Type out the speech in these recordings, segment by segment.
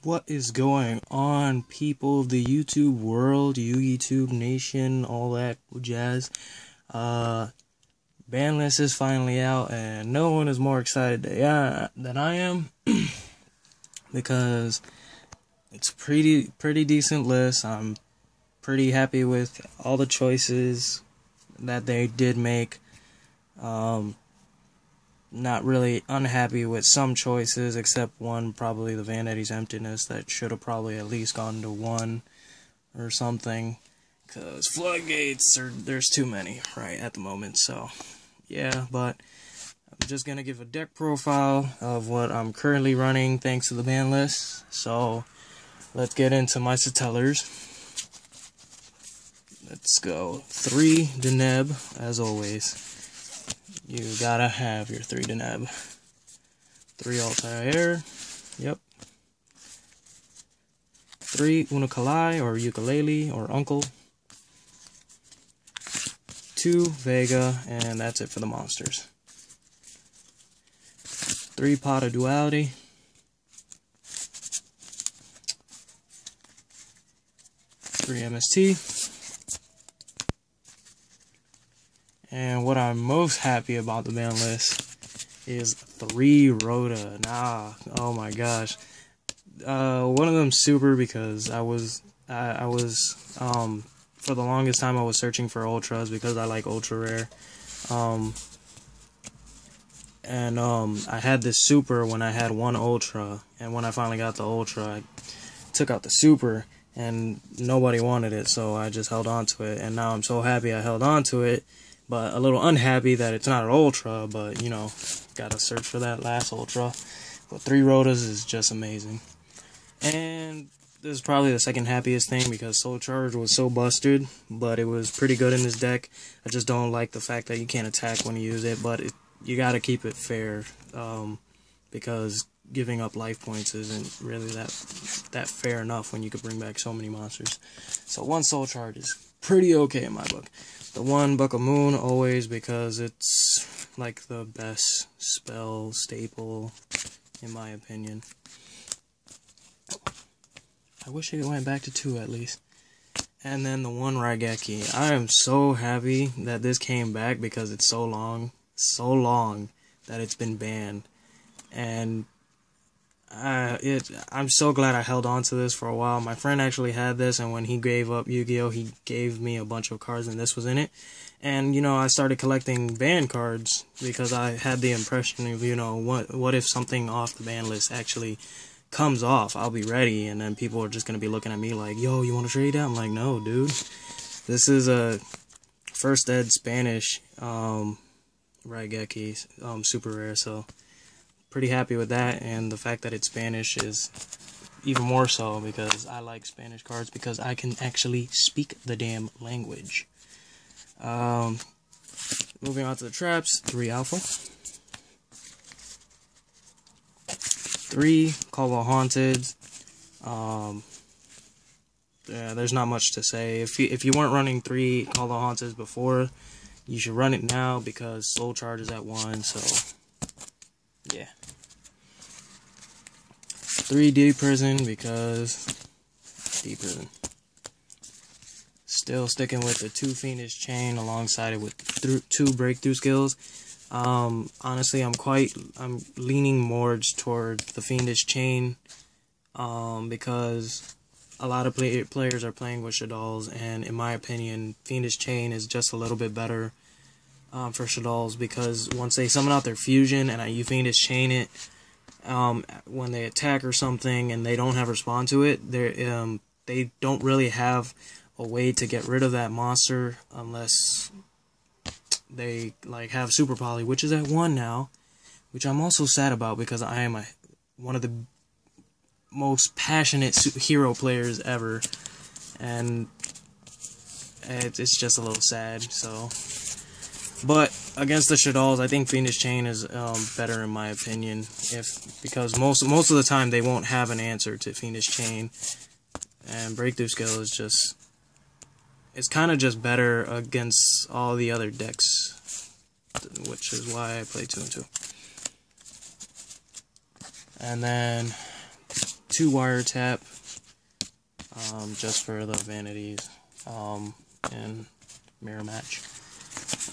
What is going on, people of the YouTube world, YouTube nation, all that jazz? Banlist is finally out, and no one is more excited than I am because it's a pretty decent list. I'm pretty happy with all the choices that they did make. Not really unhappy with some choices, except one, probably the Vanity's Emptiness, that should have probably at least gone to 1 or something, because Floodgates, there's too many right at the moment. So yeah, but I'm just gonna give a deck profile of what I'm currently running thanks to the ban list. So let's get into my Satellars. Let's go 3 Deneb, as always. You gotta have your 3 Deneb. 3 Altair, yep. 3 Unokalai, or Ukulele, or Uncle. 2 Vega, and that's it for the monsters. 3 Pot of Duality. 3 MST. And what I'm most happy about the ban list is 3 Rhoda. Oh my gosh. One of them super, because I was for the longest time I was searching for ultras because I like ultra rare. I had this super when I had 1 ultra, and when I finally got the ultra, I took out the super and nobody wanted it, so I just held on to it, and now I'm so happy I held on to it. But a little unhappy that it's not an ultra, but you know, gotta search for that last ultra. But 3 Rhodas is just amazing. And this is probably the second happiest thing, because Soul Charge was so busted, but it was pretty good in this deck. I just don't like the fact that you can't attack when you use it, but you gotta keep it fair, because giving up life points isn't really that fair enough when you could bring back so many monsters. So 1 Soul Charge is pretty okay in my book. The 1 Book of Moon, always, because it's like the best spell staple, in my opinion. I wish it went back to 2 at least. And then the 1 Raigeki. I am so happy that this came back, because it's so long that it's been banned. And I'm so glad I held on to this for a while. My friend actually had this, and when he gave up Yu-Gi-Oh, he gave me a bunch of cards, and this was in it. And, you know, I started collecting ban cards because I had the impression of, you know, what if something off the ban list actually comes off? I'll be ready, and then people are just going to be looking at me like, yo, you want to trade that? I'm like, no, dude. This is a first ed Spanish Raigeki, super rare, so pretty happy with that. And the fact that it's Spanish is even more so, because I like Spanish cards, because I can actually speak the damn language. Moving on to the traps. 3 Alpha, 3 Call of Haunted. Yeah, there's not much to say. If you weren't running 3 Call of Haunted before, you should run it now, because Soul Charge is at 1, so yeah. 3 D Prison, because D Prison. Still sticking with the 2 Fiendish Chain alongside it with 2 Breakthrough Skills. Honestly, I'm leaning more toward the Fiendish Chain, because a lot of players are playing with Shaddolls, and in my opinion, Fiendish Chain is just a little bit better for Shaddolls, because once they summon out their fusion and you Fiendish Chain it, when they attack or something and they don't have respond to it, they don't really have a way to get rid of that monster unless they like have Super Poly, which is at 1 now, which I'm also sad about, because I am one of the most passionate hero players ever, and it's just a little sad. So, but against the Shaddolls, I think Fiendish Chain is better in my opinion, because most of the time they won't have an answer to Fiendish Chain, and Breakthrough Skill is just, it's kind of just better against all the other decks, which is why I play 2 and 2. And then 2 wiretap, just for the vanities, and mirror match.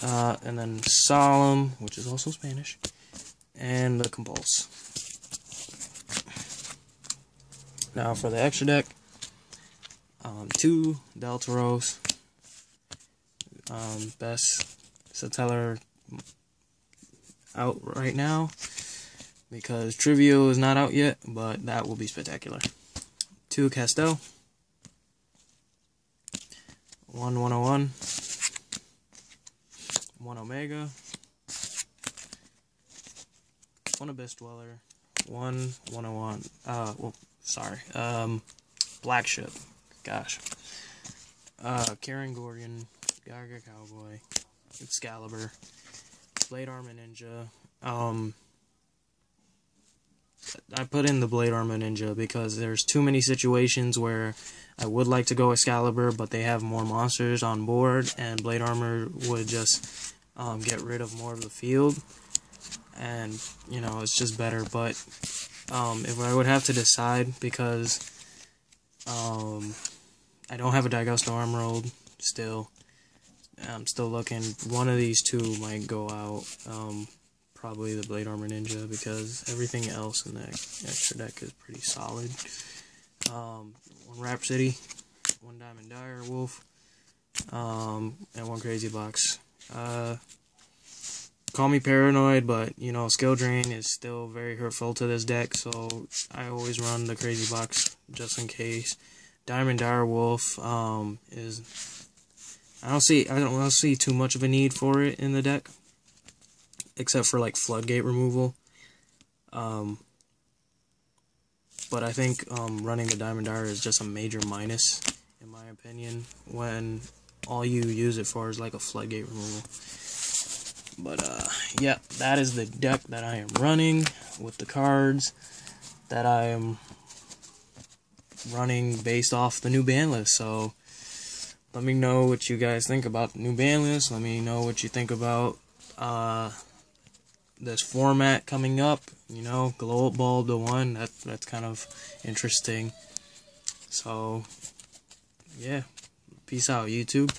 And then Solemn, which is also Spanish, and the Compulse. Now for the extra deck, 2 Deltaros, best Satellar out right now, because Trivial is not out yet, but that will be spectacular. 2 Castel, 1 101, 1 Omega, 1 Abyss Dweller, 1 101, Black Ship, gosh, Karen Gorgon, Gaga Cowboy, Excalibur, Blade Armor Ninja. I put in the Blade Armor Ninja because there's too many situations where I would like to go Excalibur, but they have more monsters on board, and Blade Armor would just get rid of more of the field, and you know, it's just better. But if I would have to decide, because I don't have a Daigusto Emerald still, I'm still looking. One of these 2 might go out. Probably the Blade Armor Ninja, because everything else in the extra deck is pretty solid. 1 Rhapsody, 1 Diamond Dire Wolf, and 1 Crazy Box. Call me paranoid, but you know, skill drain is still very hurtful to this deck, so I always run the Crazy Box just in case. Diamond Dire Wolf is, I don't see too much of a need for it in the deck, except for like floodgate removal. But I think running the Diamond Dire is just a major minus, in my opinion, when all you use it for is like a floodgate removal. But yeah, that is the deck that I am running with the cards that I am running based off the new ban list. So let me know what you guys think about the new ban list. Let me know what you think about this format coming up. You know, Glow Up Bulb to 1. That's kind of interesting. So yeah, peace out, YouTube.